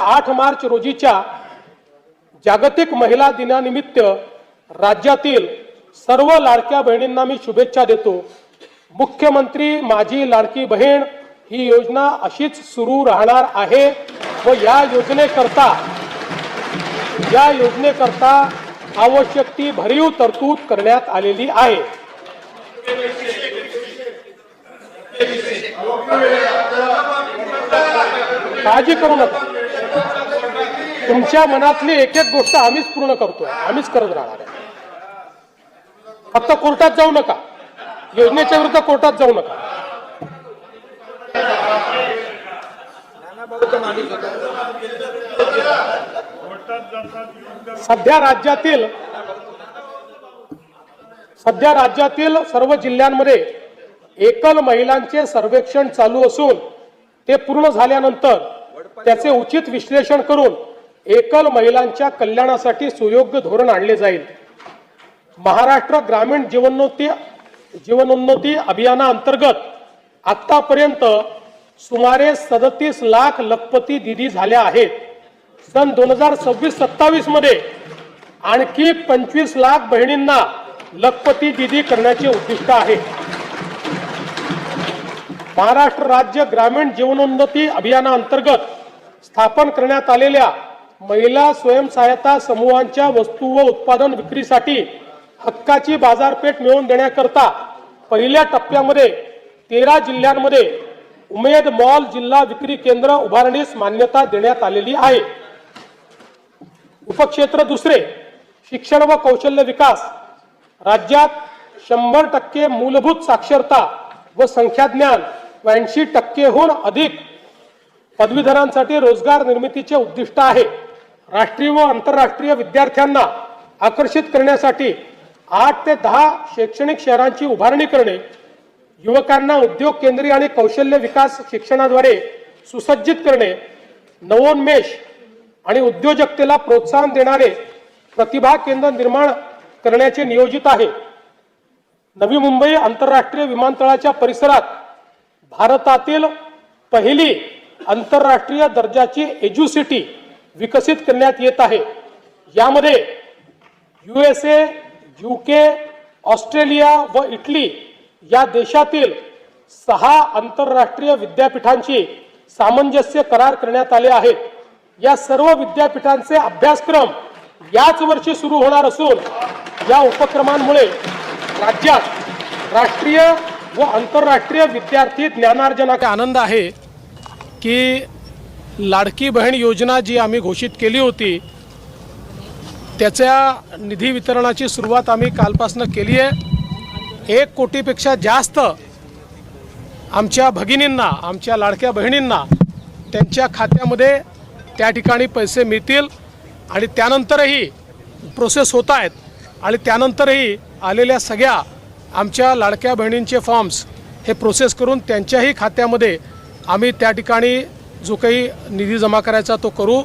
8 मार्च रोजीच्या जागतिक महिला दिनानिमित्त राज्यातील सर्व लाडक्या बहिणींना मी शुभेच्छा देतो। मुख्यमंत्री माझी लाडकी बहीण ही योजना अशीच सुरू राहणार आहे व या योजनेकरता आवश्यक ती भरीव तरतूद करण्यात आलेली आहे। काळजी करू नका, तुमच्या मनातली एक एक गोष्ट आम्हीच पूर्ण करतोय, आम्हीच करत राहणार आहे। फक्त कोर्टात जाऊ नका, योजनेच्या विरुद्ध कोर्टात जाऊ नका। सध्या राज्यातील सर्व जिल्ह्यांमध्ये एकल महिलांचे सर्वेक्षण चालू असून ते पूर्ण झाल्यानंतर त्याचे उचित विश्लेषण करून एकल महिलांच्या कल्याणासाठी सुयोग्य धोरण आणले जाईल। महाराष्ट्र ग्रामीण जीवनोन्नती अभियानाअंतर्गत आतापर्यंत सुमारे 37 लाख लखपती दिदी झाल्या आहेत। सन 2026-27 मध्ये आणखी 25 लाख बहिणींना लखपती दिदी करण्याचे उद्दिष्ट आहे। महाराष्ट्र राज्य ग्रामीण जीवनोन्नती अभियानाअंतर्गत स्थापन करण्यात आलेल्या महिला स्वयंसहायता समूहांच्या वस्तू व उत्पादन विक्रीसाठी हक्काची बाजारपेठ मिळवून देण्याकरता पहिल्या टप्प्यामध्ये 13 जिल्ह्यांमध्ये उमेद मॉल जिल्हा विक्री केंद्र उभारणीस मान्यता देण्यात आलेली आहे। उपक्षेत्र दुसरे शिक्षण व कौशल्य विकास। राज्यात 100% मूलभूत साक्षरता व संख्याज्ञान 82%हून अधिक पदवीधरांसाठी रोजगार निर्मितीचे उद्दिष्ट आहे। राष्ट्रीय व आंतरराष्ट्रीय विद्यार्थ्यांना आकर्षित करण्यासाठी 8 ते 10 शैक्षणिक शहरांची उभारणी करणे, युवकांना उद्योग केंद्रीय आणि कौशल्य विकास शिक्षणाद्वारे सुसज्जित करणे, नवोन्मेष आणि उद्योजकतेला प्रोत्साहन देणारे प्रतिभा केंद्र निर्माण करण्याचे नियोजित आहे। नवी मुंबई आंतरराष्ट्रीय विमानतळाच्या परिसरात भारतातील पहिली आंतरराष्ट्रीय दर्जाची एज्युसिटी विकसित करण्यात येत आहे। यामध्ये USA, UK, ऑस्ट्रेलिया व इटली या देशातील 6 आंतरराष्ट्रीय विद्यापीठांची सामंजस्य करार करण्यात आले आहेत। या सर्व विद्यापीठांचे अभ्यासक्रम याच वर्षी सुरू होणार असून या उपक्रमांमुळे राज्यात राष्ट्रीय व आंतरराष्ट्रीय विद्यार्थी ज्ञानार्जनाचा आनंद आहे की लाडकी बहीण योजना जी आम्ही घोषित केली होती त्याच्या निधी वितरणाची सुरुवात आम्ही कालपासून केली आहे। 1 कोटीपेक्षा जास्त आमच्या भगिनींना, आमच्या लाडक्या बहिणींना त्यांच्या खात्यामध्ये त्या ठिकाणी पैसे मिळतील आणि त्यानंतरही प्रोसेस होत आहेत आणि त्यानंतरही आलेल्या सगळ्या आमच्या लाडक्या बहिणींचे फॉर्म्स हे प्रोसेस करून त्यांच्याही खात्यामध्ये आम्ही त्या ठिकाणी जो काही निधी जमा करायचा तो करू।